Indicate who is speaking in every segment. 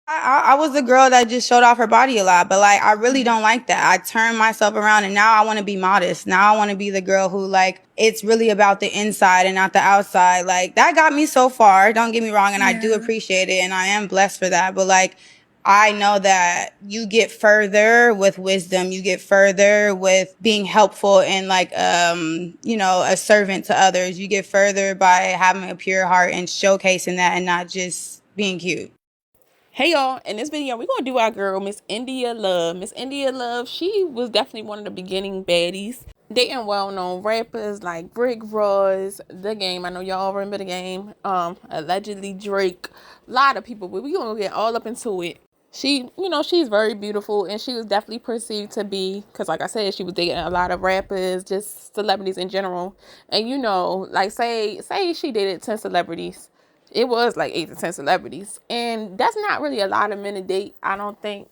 Speaker 1: I was the girl that just showed off her body a lot, but like I really don't like that. I turned myself around and now I want to be modest. Now I want to be the girl who like it's really about the inside and not the outside. Like that got me so far. Don't get me wrong, and I do appreciate it and I am blessed for that. But like I know that you get further with wisdom. You get further with being helpful and like a servant to others. You get further by having a pure heart and showcasing that and not just being cute.
Speaker 2: Hey y'all, in this video we're gonna do our girl Miss India Love. Miss India Love, she was definitely one of the beginning baddies, dating well-known rappers like Rick Ross, The Game. I know y'all remember The Game. Allegedly Drake, a lot of people, but we gonna get all up into it. She, she's very beautiful, and she was definitely perceived to be, because like I said, she was dating a lot of rappers, just celebrities in general. And like say she dated 10 celebrities, it was like 8 to 10 celebrities, and that's not really a lot of men to date. I don't think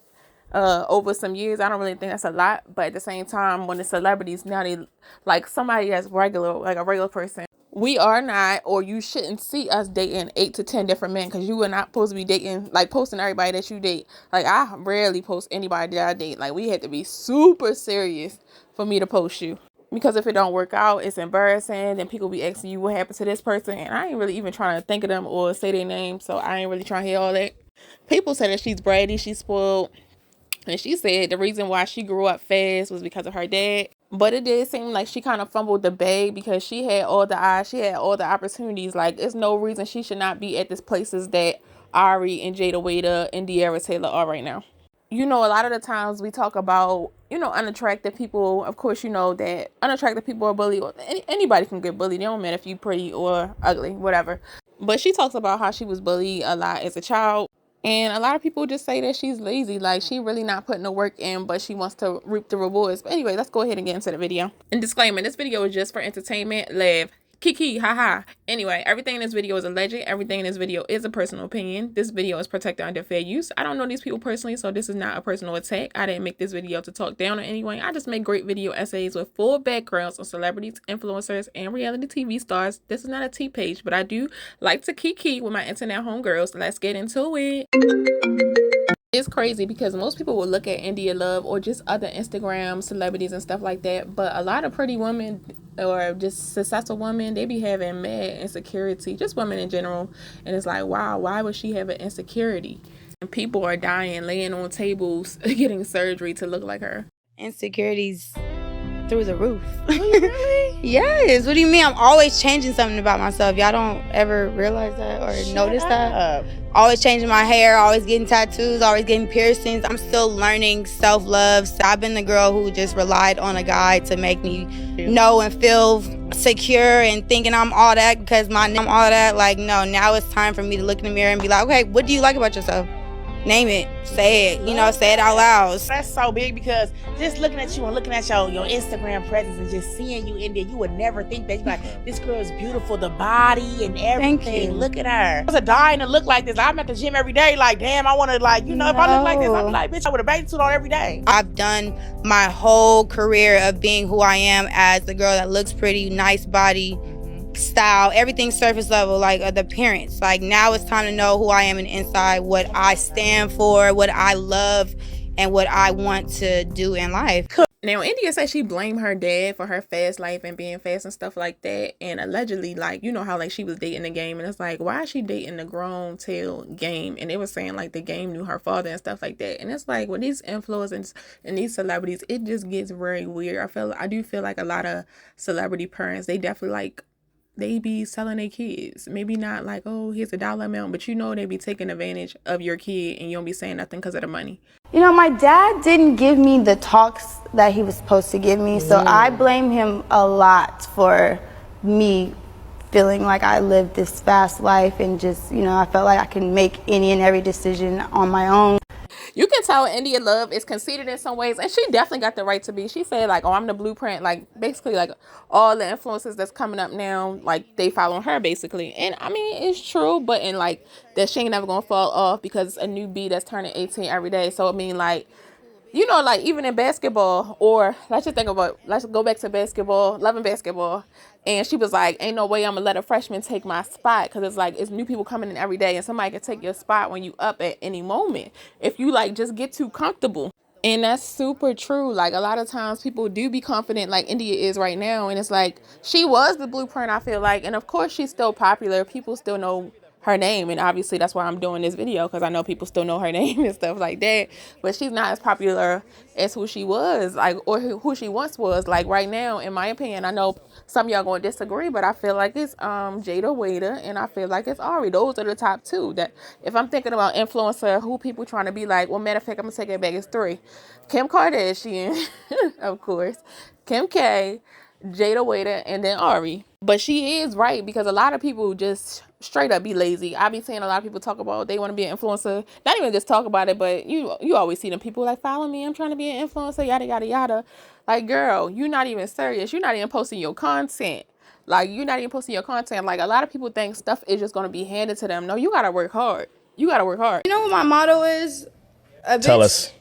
Speaker 2: over some years, I don't really think that's a lot. But at the same time, when the celebrities now, they like somebody that's regular, like a regular person, we are not, or you shouldn't see us dating 8 to 10 different men, because you are not supposed to be dating, like posting everybody that you date. Like I rarely post anybody that I date. Like we had to be super serious for me to post you, because if it don't work out, it's embarrassing. Then people be asking you what happened to this person, and I ain't really even trying to think of them or say their name, so I ain't really trying to hear all that. People say that she's bratty, she's spoiled, and she said the reason why she grew up fast was because of her dad. But it did seem like she kind of fumbled the bag, because she had all the eyes, she had all the opportunities. Like, there's no reason she should not be at these places that Ari and Jada Waiter and De'Ara Taylor are right now. A lot of the times we talk about, unattractive people. Of course, that unattractive people are bullied. Anybody can get bullied. It don't matter if you pretty or ugly, whatever. But she talks about how she was bullied a lot as a child. And a lot of people just say that she's lazy. Like, she really not putting the work in, but she wants to reap the rewards. But anyway, let's go ahead and get into the video. And disclaimer, this video is just for entertainment. Laugh. Kiki, haha. Anyway, everything in this video is alleged. Everything in this video is a personal opinion. This video is protected under fair use. I don't know these people personally, so this is not a personal attack. I didn't make this video to talk down on anyone. I just make great video essays with full backgrounds on celebrities, influencers, and reality TV stars. This is not a tea page, but I do like to kiki with my internet homegirls. Let's get into it. It's crazy because most people will look at India Love or just other Instagram celebrities and stuff like that, but a lot of pretty women or just successful women, they be having mad insecurity, just women in general. And it's like, wow, why would she have an insecurity? And people are dying, laying on tables, getting surgery to look like her.
Speaker 1: Insecurities through the roof.
Speaker 2: Really?
Speaker 1: Yes. What do you mean? I'm always changing something about myself. Y'all don't ever realize that or notice that? Always changing my hair, always getting tattoos, always getting piercings. I'm still learning self-love. So I've been the girl who just relied on a guy to make me know and feel secure and thinking I'm all that because I'm all that. Like, no, now it's time for me to look in the mirror and be like, okay, what do you like about yourself? Name it, say it, say it out loud.
Speaker 3: That's so big, because just looking at you and looking at your Instagram presence and just seeing you in there, you would never think that. You're like, this girl is beautiful, the body and everything.
Speaker 1: Thank you.
Speaker 3: Look at her. I was dying to look like this. I'm at the gym every day, like, damn, I want to, like, if I look like this, I'm like, bitch, I would a bathing suit on every day.
Speaker 1: I've done my whole career of being who I am as the girl that looks pretty, nice body, style, everything surface level, like the appearance. Like, now it's time to know who I am in the inside, what I stand for, what I love, and what I want to do in life.
Speaker 2: Now, India said she blamed her dad for her fast life and being fast and stuff like that. And allegedly, like, how like she was dating the Game, and it's like, why is she dating the grown tail Game? And they were saying like the Game knew her father and stuff like that. And it's like, with these influencers and these celebrities, it just gets very weird. I do feel like a lot of celebrity parents, they definitely like, they be selling their kids. Maybe not like, oh, here's a dollar amount, but they be taking advantage of your kid, and you don't be saying nothing because of the money.
Speaker 1: My dad didn't give me the talks that he was supposed to give me, so I blame him a lot for me feeling like I lived this fast life and just, I felt like I can make any and every decision on my own.
Speaker 2: You can tell India Love is conceited in some ways, and she definitely got the right to be. She said like, oh, I'm the blueprint. Like, basically, like, all the influences that's coming up now, like, they follow her basically. And I mean, it's true, but in like that she ain't never gonna fall off, because it's a new B that's turning 18 every day. So I mean, like, you know, like even in basketball, or let's go back to basketball, loving basketball. And she was like, ain't no way I'm gonna let a freshman take my spot, because it's like, it's new people coming in every day, and somebody can take your spot when you up at any moment if you like just get too comfortable. And that's super true. Like, a lot of times people do be confident, like India is right now, and it's like, she was the blueprint, I feel like. And of course she's still popular, people still know her name, and obviously that's why I'm doing this video, because I know people still know her name and stuff like that. But she's not as popular as who she was, like, or who she once was. Like, right now, in my opinion, I know some of y'all gonna disagree, but I feel like it's Jada Waiter, and I feel like it's Ari. Those are the top two. That if I'm thinking about influencer, who people trying to be like, well, matter of fact, I'm gonna take it back, it's three. Kim Kardashian, of course, Kim K, Jada Waiter, and then Ari. But she is right, because a lot of people just straight up be lazy. I be seeing a lot of people talk about they want to be an influencer. Not even just talk about it, but you always see them people like, follow me, I'm trying to be an influencer, yada yada yada. Like, girl, you're not even serious. You're not even posting your content. Like, you're not even posting your content. Like, a lot of people think stuff is just going to be handed to them. No, you got to work hard. You got to work hard.
Speaker 1: You know what my motto is?
Speaker 4: Tell us.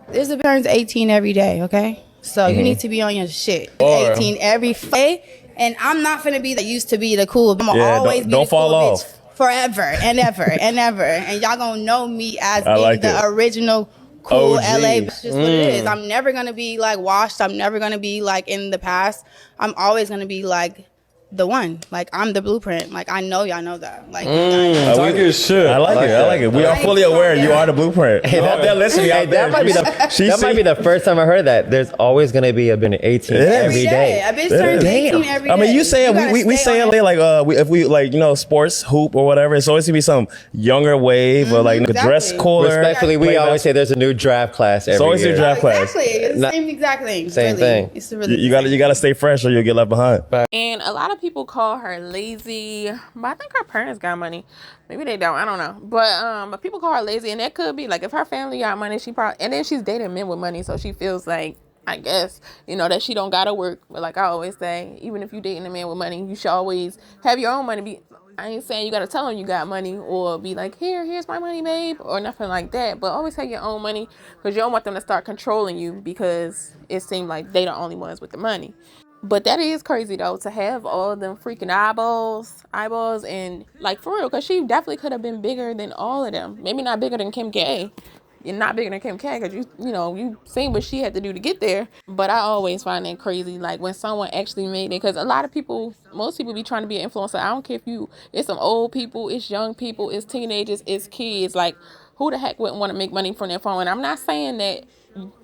Speaker 1: This bitch turns 18 every day, okay? So you need to be on your shit.
Speaker 4: Or
Speaker 1: 18 every day. And I'm not finna be that used to be the cool. I'm always be
Speaker 4: don't
Speaker 1: the
Speaker 4: fall
Speaker 1: cool
Speaker 4: off.
Speaker 1: bitch forever and ever and ever. And y'all gonna know me as being
Speaker 4: like
Speaker 1: the
Speaker 4: it.
Speaker 1: original cool
Speaker 4: OG.
Speaker 1: LA. It's just what it is. I'm never gonna be like washed. I'm never gonna be like in the past. I'm always gonna be like the one. Like, I'm the blueprint. Like, I know y'all know that. Like,
Speaker 4: Talk your shit. I like it. I like it. We are fully aware you are the blueprint.
Speaker 5: Hey,
Speaker 4: They're listening out there.
Speaker 5: that might be the first time I heard that. There's always gonna be a bit of 18 every day.
Speaker 1: A bitch turns 18 every day.
Speaker 4: I mean, you say it.
Speaker 1: gotta
Speaker 4: We
Speaker 1: stay
Speaker 4: say
Speaker 1: on
Speaker 4: it like if we like, you know, sports hoop or whatever. It's always gonna be some younger wave or like dress
Speaker 1: Exactly.
Speaker 4: cooler.
Speaker 5: Respectfully, we always say there's a new draft class every
Speaker 4: It's always
Speaker 5: year.
Speaker 4: your draft class.
Speaker 1: Exactly. It's the
Speaker 5: Not-
Speaker 1: same exact thing.
Speaker 5: Same
Speaker 1: really.
Speaker 5: thing.
Speaker 1: It's really
Speaker 4: You gotta stay fresh or you'll get left behind.
Speaker 2: And a lot of people call her lazy, but I think her parents got money. Maybe they don't. I don't know. But people call her lazy, and that could be like, if her family got money, she probably, and then she's dating men with money, so she feels like, I guess, you know, that she don't gotta work. But like I always say, even if you dating a man with money, you should always have your own money. I ain't saying you gotta tell him you got money, or be like, here's my money, babe, or nothing like that. But always have your own money, because you don't want them to start controlling you, because it seemed like they the only ones with the money. But that is crazy, though, to have all of them freaking eyeballs, and like, for real, because she definitely could have been bigger than all of them. Maybe not bigger than Kim K. You're not bigger than Kim K, because you seen what she had to do to get there. But I always find that crazy, like, when someone actually made it, because a lot of people, most people be trying to be an influencer. I don't care if it's some old people, it's young people, it's teenagers, it's kids. Like, who the heck wouldn't want to make money from their phone? And I'm not saying that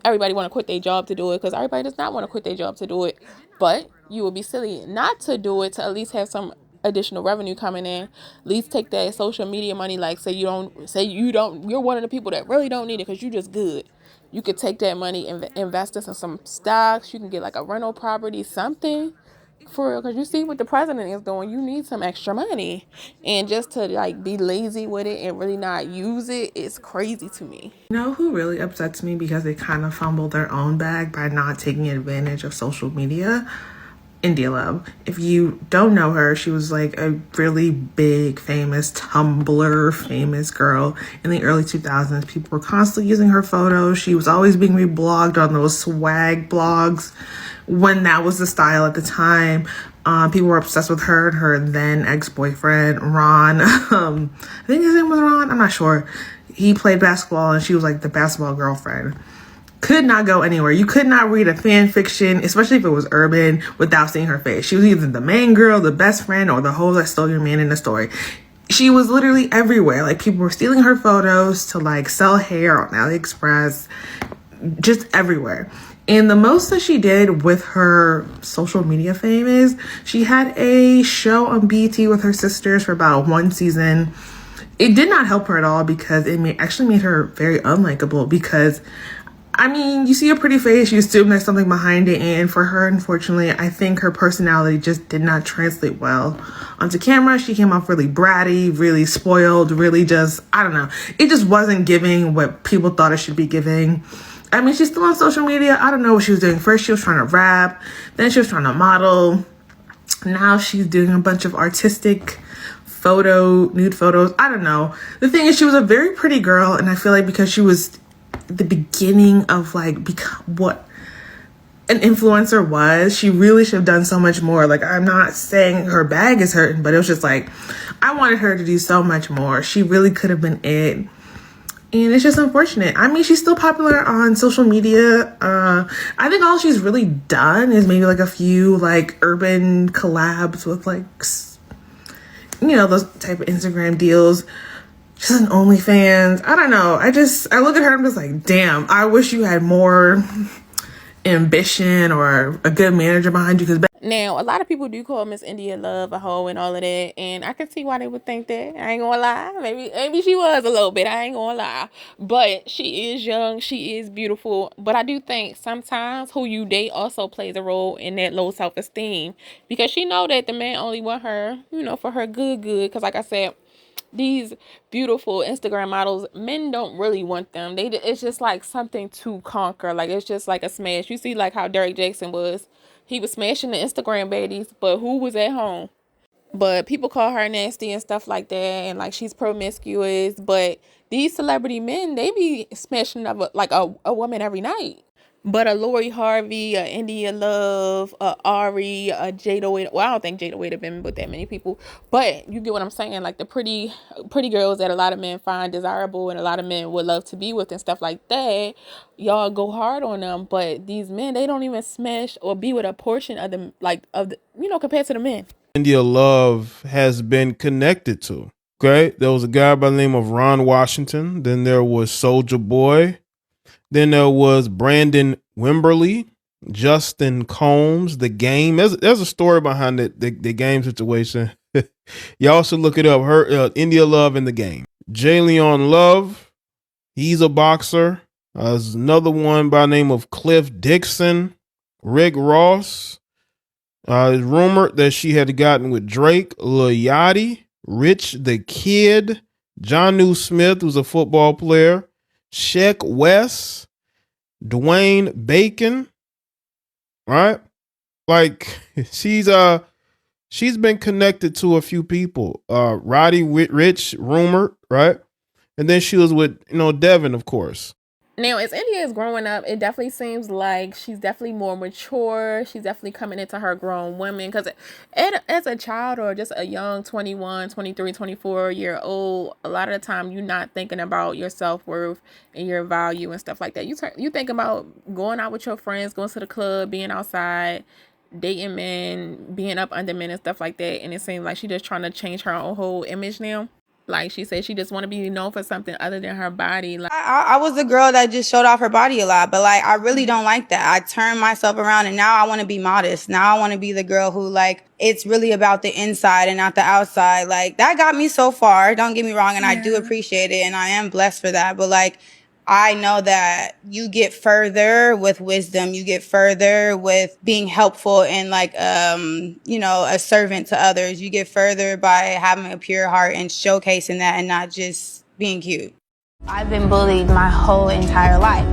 Speaker 2: everybody want to quit their job to do it, because everybody does not want to quit their job to do it. But you would be silly not to do it, to at least have some additional revenue coming in. At least take that social media money. Like, you're one of the people that really don't need it because you just good. You could take that money and invest it in some stocks. You can get like a rental property, something. For real, because you see what the president is doing. You need some extra money, and just to like be lazy with it and really not use it is crazy to me.
Speaker 6: You know who really upsets me because they kind of fumbled their own bag by not taking advantage of social media? India Love. If you don't know her, she was like a really big, famous Tumblr famous girl in the early 2000s. People were constantly using her photos. She was always being reblogged on those swag blogs when that was the style at the time. People were obsessed with her and her then ex-boyfriend, Ron. I think his name was Ron. I'm not sure. He played basketball and she was like the basketball girlfriend. Could not go anywhere. You could not read a fan fiction, especially if it was urban, without seeing her face. She was either the main girl, the best friend, or the hoe that stole your man in the story. She was literally everywhere. Like, people were stealing her photos to like sell hair on AliExpress, just everywhere. And the most that she did with her social media fame is she had a show on BET with her sisters for about one season. It did not help her at all because it actually made her very unlikable, because I mean, you see a pretty face, you assume there's something behind it, and for her, unfortunately, I think her personality just did not translate well onto camera. She came off really bratty, really spoiled, really just, I don't know. It just wasn't giving what people thought it should be giving. I mean, she's still on social media. I don't know what she was doing. First, she was trying to rap, then she was trying to model. Now she's doing a bunch of artistic nude photos. I don't know. The thing is, she was a very pretty girl, and I feel like because she was the beginning of like what an influencer was. She really should have done so much more. Like, I'm not saying her bag is hurting, but it was just like, I wanted her to do so much more. She really could have been it. And it's just unfortunate. I mean, she's still popular on social media. I think all she's really done is maybe like a few like urban collabs with like, you know, those type of Instagram deals. She's an OnlyFans. I don't know. I look at her and I'm just like, damn, I wish you had more ambition or a good manager behind you. Because
Speaker 2: now, a lot of people do call Miss India Love a hoe and all of that, and I can see why they would think that. I ain't gonna lie. Maybe she was a little bit. I ain't gonna lie. But she is young. She is beautiful. But I do think sometimes who you date also plays a role in that low self-esteem, because she know that the man only want her, you know, for her good. Because like I said, these beautiful Instagram models, men don't really want them. It's just like something to conquer. Like, it's just like a smash. You see like how Derek Jackson was. He was smashing the Instagram baddies, but who was at home? But people call her nasty and stuff like that, and like she's promiscuous. But these celebrity men, they be smashing up like a woman every night. But a Lori Harvey, a India Love, a Ari, a Jada Wade. Well, I don't think Jada Wade have been with that many people, but you get what I'm saying. Like the pretty girls that a lot of men find desirable and a lot of men would love to be with and stuff like that. Y'all go hard on them, but these men, they don't even smash or be with a portion of them, like of the, you know, compared to the men.
Speaker 7: India Love has been connected to. Okay, there was a guy by the name of Ron Washington. Then there was Soulja Boy. Then there was Brandon Wimberly, Justin Combs, The Game. There's a story behind the Game situation. Y'all should look it up. Her India Love and The Game. Jalen Love, he's a boxer. There's another one by the name of Cliff Dixon, Rick Ross. It's rumored that she had gotten with Drake, Lil Yachty, Rich the Kid, Jonnu Smith, who's a football player, Sheck West, Dwayne Bacon, right? Like she's been connected to a few people. Roddy Rich, rumored, right? And then she was with, you know, Devin, of course.
Speaker 2: Now, as India is growing up, it definitely seems like she's definitely more mature. She's definitely coming into her grown women. Because as a child or just a young 21, 23, 24-year-old, a lot of the time you're not thinking about your self-worth and your value and stuff like that. You think about going out with your friends, going to the club, being outside, dating men, being up under men and stuff like that. And it seems like she's just trying to change her own whole image now. Like she said, she just want to be known for something other than her body. Like
Speaker 1: I was a girl that just showed off her body a lot, but like I really don't like that. I turned myself around and now I want to be modest. Now I want to be the girl who like it's really about the inside and not the outside. Like that got me so far. Don't get me wrong, and I do appreciate it, and I am blessed for that. But like I know that you get further with wisdom. You get further with being helpful and like, you know, a servant to others. You get further by having a pure heart and showcasing that and not just being cute.
Speaker 8: I've been bullied my whole entire life.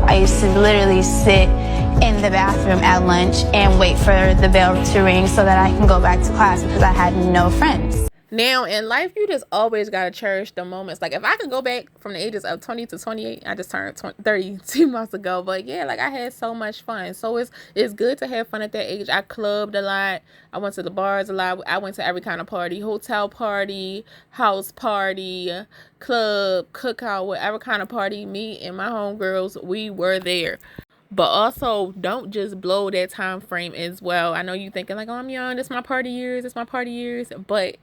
Speaker 8: I used to literally sit in the bathroom at lunch and wait for the bell to ring so that I can go back to class because I had no friends.
Speaker 2: Now, in life, you just always got to cherish the moments. Like, if I could go back from the ages of 20 to 28, I just turned 30 2 months ago. But, yeah, like, I had so much fun. So, it's good to have fun at that age. I clubbed a lot. I went to the bars a lot. I went to every kind of party. Hotel party, house party, club, cookout, whatever kind of party. Me and my homegirls, we were there. But also, don't just blow that time frame as well. I know you thinking like, oh, I'm young. This my party years. But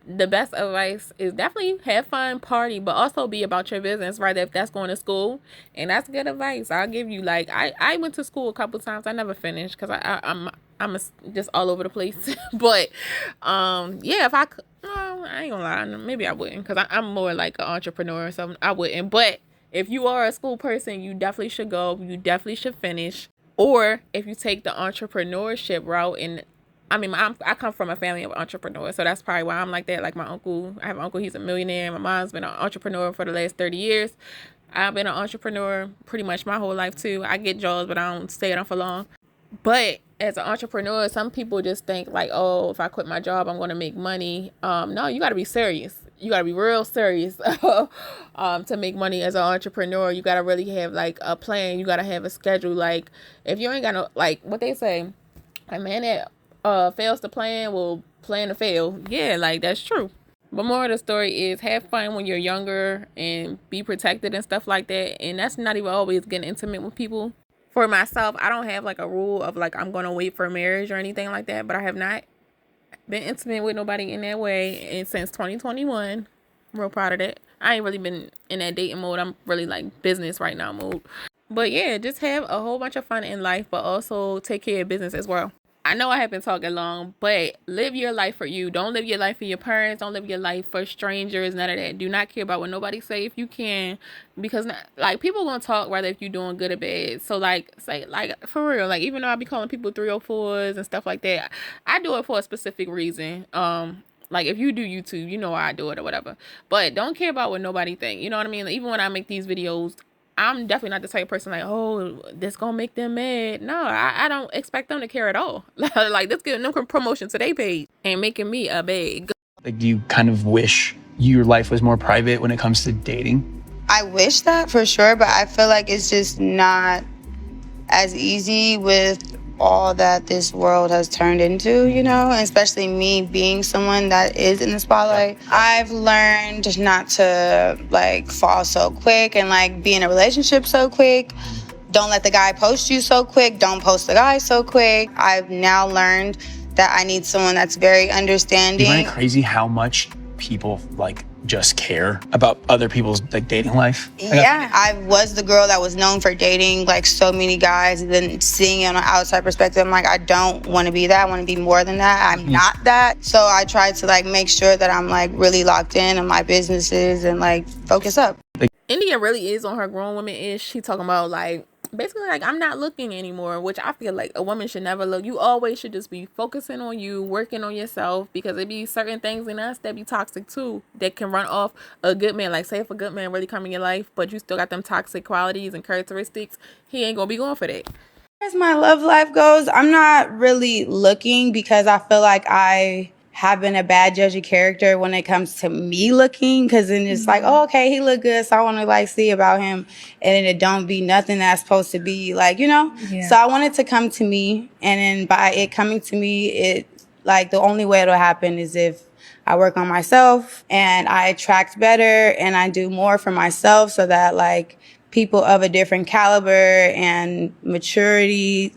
Speaker 2: the best advice is definitely have fun, party, but also be about your business, right? If that's going to school, and that's good advice. I'll give you, like, I went to school a couple times. I never finished because I'm just all over the place. But yeah, if I could, I ain't gonna lie. Maybe I wouldn't because I'm more like an entrepreneur or something. I wouldn't, but if you are a school person, you definitely should go. You definitely should finish. Or if you take the entrepreneurship route, and I mean, I come from a family of entrepreneurs, so that's probably why I'm like that. Like my uncle, I have an uncle, he's a millionaire. My mom's been an entrepreneur for the last 30 years. I've been an entrepreneur pretty much my whole life too. I get jobs, but I don't stay at them for long. But as an entrepreneur, some people just think like, oh, if I quit my job, I'm going to make money. No, you got to be serious. you gotta be real serious to make money as an entrepreneur. You gotta really have like a plan. You gotta have a schedule. Like if you ain't got no, like what they say, a man that fails to plan will plan to fail. Yeah, like that's true. But more of the story is have fun when you're younger and be protected and stuff like that. And that's not even always getting intimate with people. For myself, I don't have like a rule of like I'm gonna wait for marriage or anything like that, but I have not been intimate with nobody in that way and since 2021. I'm real proud of that. I ain't really been in that dating mode. I'm really like business right now mode. But yeah, just have a whole bunch of fun in life, but also take care of business as well. I know I have been talking long, but live your life for you. Don't live your life for your parents. Don't live your life for strangers. None of that. Do not care about what nobody say if you can, because like people gonna talk whether if you're doing good or bad. So like say like for real, like even though I be calling people 304s and stuff like that, I do it for a specific reason. Like if you do YouTube, you know why I do it or whatever. But don't care about what nobody think. You know what I mean? Like, even when I make these videos, I'm definitely not the type of person like, oh, this gonna make them mad. No, I don't expect them to care at all. Like, this giving them promotion to their page and making me a big.
Speaker 9: Like, do you kind of wish your life was more private when it comes to dating?
Speaker 1: I wish that for sure, but I feel like it's just not as easy with all that this world has turned into, you know, and especially me being someone that is in the spotlight. I've learned not to like fall so quick and like be in a relationship so quick. Don't let the guy post you so quick. Don't post the guy so quick. I've now learned that I need someone that's very understanding.
Speaker 9: Isn't it crazy how much people like just care about other people's like dating life?
Speaker 1: Yeah, I was the girl that was known for dating like so many guys, and then seeing it on an outside perspective, I'm like, I don't want to be that. I want to be more than that. I'm not that. So I tried to like make sure that I'm like really locked in on my businesses and like focus up.
Speaker 2: India really is on her grown woman-ish. She talking about like basically like I'm not looking anymore, which I feel like a woman should never look. You always should just be focusing on you, working on yourself, because it be certain things in us that be toxic too that can run off a good man. Like say if a good man really come in your life but you still got them toxic qualities and characteristics, he ain't gonna be going for that.
Speaker 1: As my love life goes, I'm not really looking because I feel like I have been a bad judge of character when it comes to me looking, because then it's like, oh, okay, he look good, so I want to like see about him, and then it don't be nothing that's supposed to be like, you know. So I want it to come to me, and then by it coming to me, it like the only way it'll happen is if I work on myself and I attract better and I do more for myself, so that like people of a different caliber and maturity